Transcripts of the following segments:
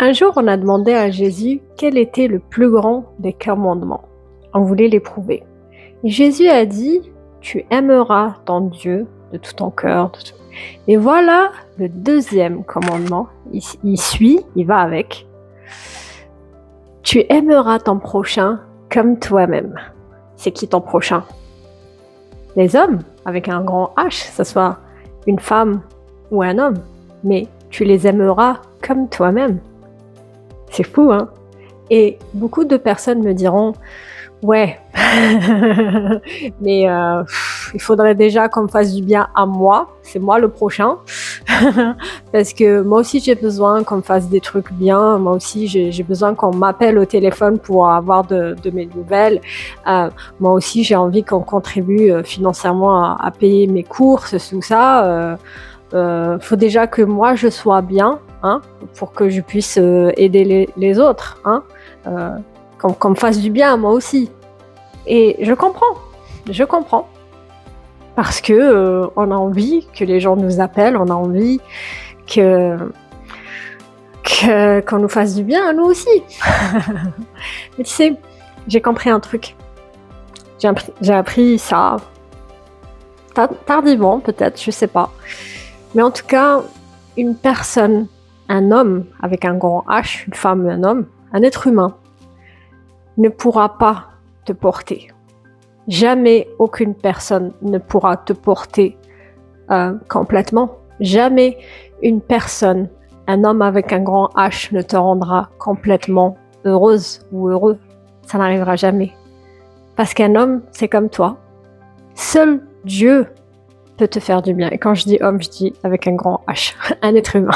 Un jour, on a demandé à Jésus quel était le plus grand des commandements. On voulait l'éprouver. Et Jésus a dit, tu aimeras ton Dieu de tout ton cœur. Et voilà le deuxième commandement. Il va avec. Tu aimeras ton prochain comme toi-même. C'est qui ton prochain? Les hommes, avec un grand H, que ce soit une femme ou un homme. Mais tu les aimeras comme toi-même. C'est fou, hein? Et beaucoup de personnes me diront, ouais, mais il faudrait déjà qu'on me fasse du bien à moi, c'est moi le prochain, parce que moi aussi j'ai besoin qu'on me fasse des trucs bien, moi aussi j'ai besoin qu'on m'appelle au téléphone pour avoir de mes nouvelles, moi aussi j'ai envie qu'on contribue financièrement à payer mes courses, tout ça. Faut déjà que moi je sois bien, hein, pour que je puisse aider les autres, hein, qu'on me fasse du bien à moi aussi. Et je comprends, parce que on a envie que les gens nous appellent, on a envie qu'on nous fasse du bien à nous aussi. Mais tu sais, j'ai compris un truc. J'ai appris ça tardivement peut-être, je sais pas. Mais en tout cas, une personne, un homme avec un grand H, une femme ou un homme, un être humain, ne pourra pas te porter. Jamais aucune personne ne pourra te porter complètement. Jamais une personne, un homme avec un grand H ne te rendra complètement heureuse ou heureux. Ça n'arrivera jamais. Parce qu'un homme, c'est comme toi. Seul Dieu peut te faire du bien. Et quand je dis homme, je dis avec un grand H, un être humain.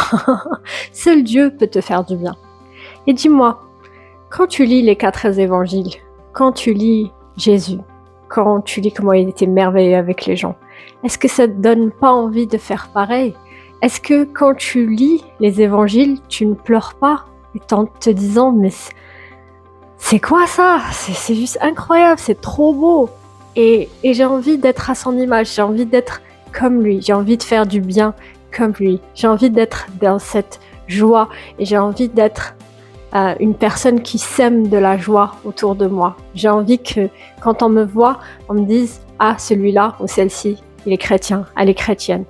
Seul Dieu peut te faire du bien. Et dis-moi, quand tu lis les 4 évangiles, quand tu lis Jésus, quand tu lis comment il était merveilleux avec les gens, est-ce que ça te donne pas envie de faire pareil? Est-ce que quand tu lis les évangiles, tu ne pleures pas en te disant, mais c'est quoi ça? C'est juste incroyable, c'est trop beau. Et j'ai envie d'être à son image, j'ai envie d'être comme lui, j'ai envie de faire du bien comme lui, j'ai envie d'être dans cette joie et j'ai envie d'être une personne qui sème de la joie autour de moi. J'ai envie que quand on me voit, on me dise « Ah, celui-là ou celle-ci, il est chrétien, elle est chrétienne ».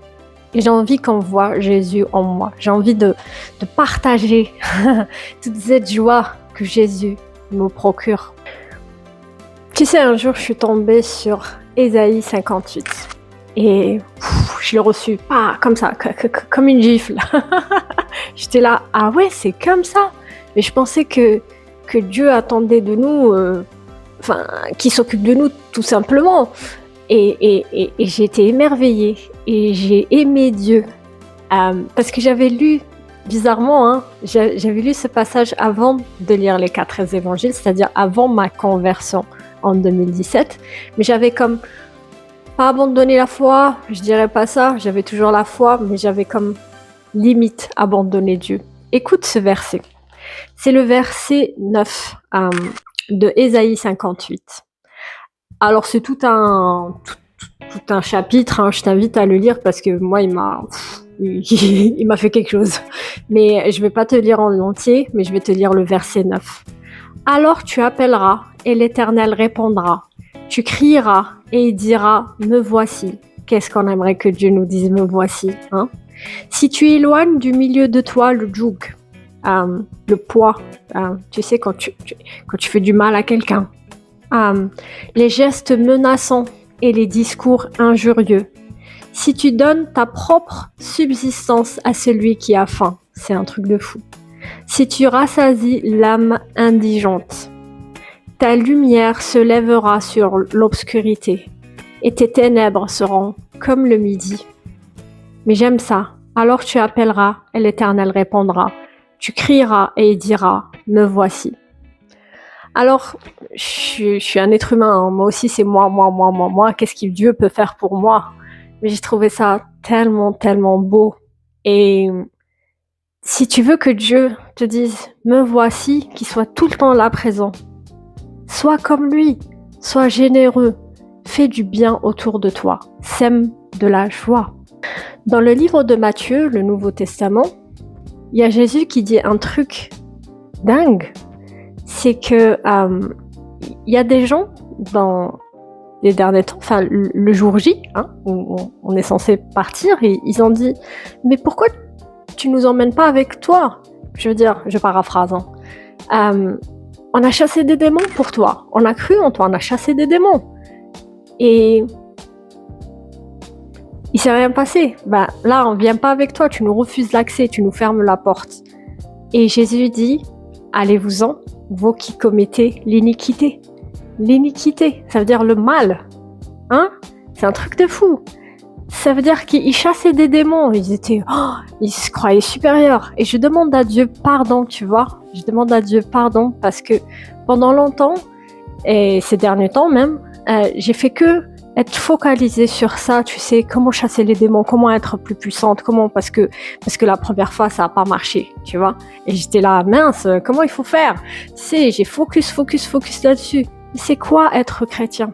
Et j'ai envie qu'on voit Jésus en moi. J'ai envie de partager toute cette joie que Jésus me procure. Tu sais, un jour, je suis tombée sur Ésaïe 58. Et je l'ai reçu, comme ça, comme une gifle. J'étais là, ah ouais, c'est comme ça. Mais je pensais que Dieu attendait de nous, qu'il s'occupe de nous tout simplement. Et j'ai été émerveillée et j'ai aimé Dieu. Parce que j'avais lu, bizarrement, hein, j'avais lu ce passage avant de lire les 4 évangiles, c'est-à-dire avant ma conversion en 2017. Mais j'avais comme pas abandonné la foi, je dirais pas ça, j'avais toujours la foi, mais j'avais comme limite abandonné Dieu. Écoute ce verset. C'est le verset 9 de Ésaïe 58. Alors c'est tout un chapitre, hein, je t'invite à le lire parce que moi il m'a fait quelque chose. Mais je vais pas te lire en entier, mais je vais te lire le verset 9. Alors tu appelleras et l'Éternel répondra. Tu crieras et il dira « Me voici ». Qu'est-ce qu'on aimerait que Dieu nous dise « Me voici » hein? Si tu éloignes du milieu de toi le joug, le poids, tu sais, quand tu fais du mal à quelqu'un, les gestes menaçants et les discours injurieux, si tu donnes ta propre subsistance à celui qui a faim, c'est un truc de fou. Si tu rassasies l'âme indigente, ta lumière se lèvera sur l'obscurité et tes ténèbres seront comme le midi. Mais j'aime ça. Alors tu appelleras et l'Éternel répondra. Tu crieras et il dira « Me voici ». Alors, je suis un être humain, hein. Moi aussi c'est moi. Qu'est-ce que Dieu peut faire pour moi? Mais j'ai trouvé ça tellement, tellement beau. Et si tu veux que Dieu te dise « Me voici », qu'il soit tout le temps là présent, sois comme lui, sois généreux, fais du bien autour de toi, sème de la joie. Dans le livre de Matthieu, le Nouveau Testament, il y a Jésus qui dit un truc dingue, c'est que y a des gens dans les derniers temps, enfin le jour J, où on est censé partir, et ils ont dit « Mais pourquoi tu nous emmènes pas avec toi ?» Je veux dire, je paraphrase. On a chassé des démons pour toi. On a cru en toi, on a chassé des démons. Et il s'est rien passé. Ben, là, on vient pas avec toi, tu nous refuses l'accès, tu nous fermes la porte. Et Jésus dit, allez-vous-en, vous qui commettez l'iniquité. L'iniquité, ça veut dire le mal. C'est un truc de fou. Ça veut dire qu'ils chassaient des démons. Ils se croyaient supérieurs. Et je demande à Dieu pardon, tu vois. Je demande à Dieu pardon parce que pendant longtemps, et ces derniers temps même, j'ai fait que être focalisée sur ça, tu sais, comment chasser les démons, comment être plus puissante, parce que la première fois, ça n'a pas marché, tu vois. Et j'étais là, mince, comment il faut faire? Tu sais, j'ai focus là-dessus. C'est quoi être chrétien?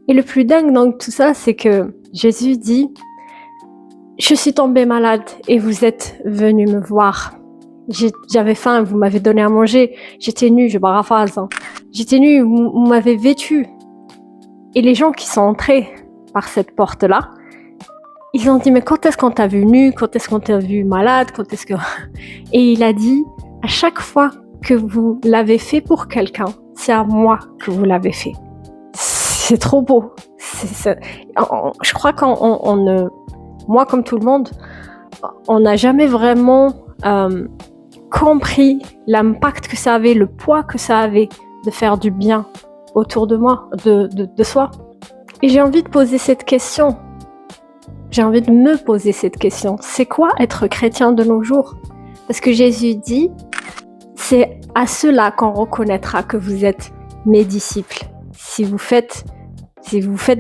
Et le plus dingue dans tout ça, c'est que Jésus dit, je suis tombé malade et vous êtes venus me voir. J'avais faim, vous m'avez donné à manger. J'étais nue, je paraphrase. J'étais nue, vous m'avez vêtue. Et les gens qui sont entrés par cette porte-là, ils ont dit, mais quand est-ce qu'on t'a vu nue? Quand est-ce qu'on t'a vu malade? Et il a dit, à chaque fois que vous l'avez fait pour quelqu'un, c'est à moi que vous l'avez fait. C'est trop beau. Je crois moi comme tout le monde, on n'a jamais vraiment compris l'impact que ça avait, le poids que ça avait de faire du bien autour de moi, de soi. Et j'ai envie de poser cette question. J'ai envie de me poser cette question. C'est quoi être chrétien de nos jours? Parce que Jésus dit, c'est à ceux-là qu'on reconnaîtra que vous êtes mes disciples. Si vous faites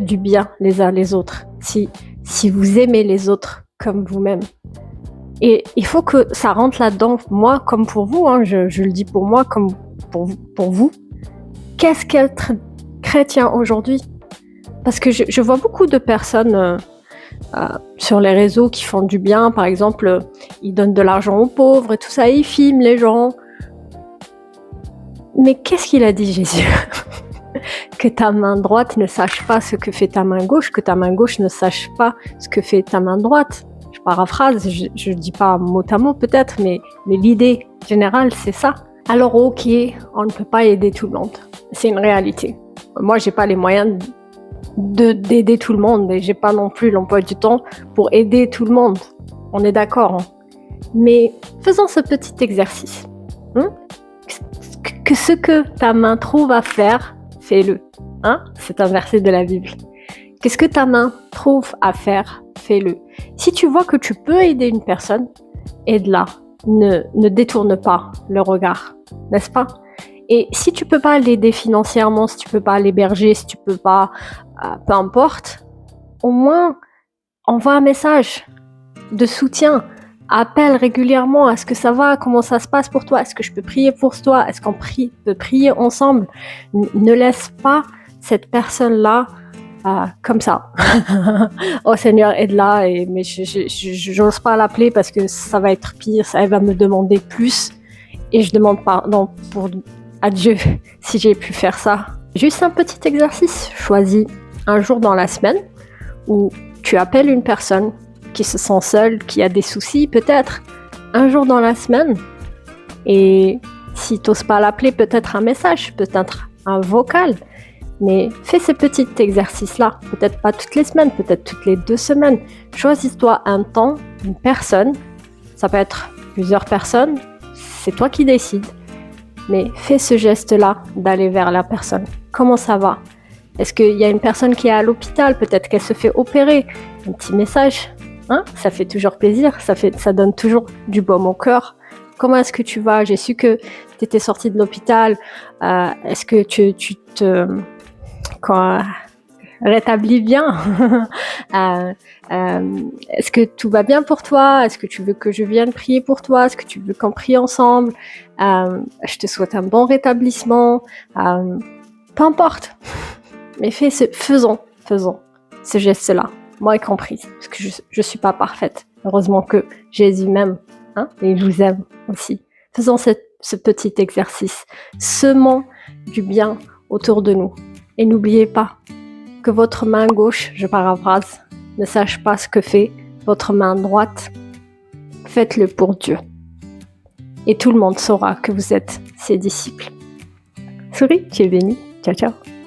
du bien les uns les autres, si vous aimez les autres comme vous-même. Et il faut que ça rentre là-dedans, moi comme pour vous, je le dis pour moi comme pour vous. Qu'est-ce qu'être chrétien aujourd'hui? Parce que je vois beaucoup de personnes sur les réseaux qui font du bien, par exemple, ils donnent de l'argent aux pauvres et tout ça, ils filment les gens. Mais qu'est-ce qu'il a dit Jésus? Que ta main droite ne sache pas ce que fait ta main gauche, que ta main gauche ne sache pas ce que fait ta main droite. Je paraphrase, je dis pas mot à mot peut-être, mais l'idée générale c'est ça. Alors ok, on ne peut pas aider tout le monde, c'est une réalité. Moi j'ai pas les moyens d'aider tout le monde et j'ai pas non plus l'emploi du temps pour aider tout le monde. On est d'accord, Mais faisons ce petit exercice. Que ce que ta main trouve à faire, fais-le. C'est un verset de la Bible. Qu'est-ce que ta main trouve à faire, fais-le. Si tu vois que tu peux aider une personne, aide-la. Ne détourne pas le regard, n'est-ce pas? Et si tu peux pas l'aider financièrement, si tu peux pas l'héberger, si tu peux pas, peu importe, au moins envoie un message de soutien. Appelle régulièrement, est-ce que ça va, comment ça se passe pour toi, est-ce que je peux prier pour toi, est-ce qu'on peut prier ensemble. Ne laisse pas cette personne-là comme ça. Oh Seigneur, aide-la, mais je n'ose pas l'appeler parce que ça va être pire, elle va me demander plus et je demande pardon à Dieu si j'ai pu faire ça. Juste un petit exercice, choisis un jour dans la semaine où tu appelles une personne qui se sent seule, qui a des soucis peut-être, un jour dans la semaine. Et si tu n'oses pas l'appeler, peut-être un message, peut-être un vocal. Mais fais ce petit exercice-là, peut-être pas toutes les semaines, peut-être toutes les 2 semaines. Choisis-toi un temps, une personne, ça peut être plusieurs personnes, c'est toi qui décides. Mais fais ce geste-là d'aller vers la personne. Comment ça va? Est-ce qu'il y a une personne qui est à l'hôpital? Peut-être qu'elle se fait opérer. Un petit message. Ça fait toujours plaisir, ça donne toujours du baume au cœur. Comment est-ce que tu vas? J'ai su que tu étais sortie de l'hôpital. Est-ce que tu te rétablis bien? Est-ce que tout va bien pour toi? Est-ce que tu veux que je vienne prier pour toi? Est-ce que tu veux qu'on prie ensemble? Je te souhaite un bon rétablissement. Peu importe. Mais faisons ce geste-là. Moi y compris, parce que je suis pas parfaite. Heureusement que Jésus m'aime, et il vous aime aussi. Faisons ce petit exercice. Semons du bien autour de nous. Et n'oubliez pas que votre main gauche, je paraphrase, ne sache pas ce que fait votre main droite. Faites-le pour Dieu. Et tout le monde saura que vous êtes ses disciples. Souris, tu es béni. Ciao, ciao.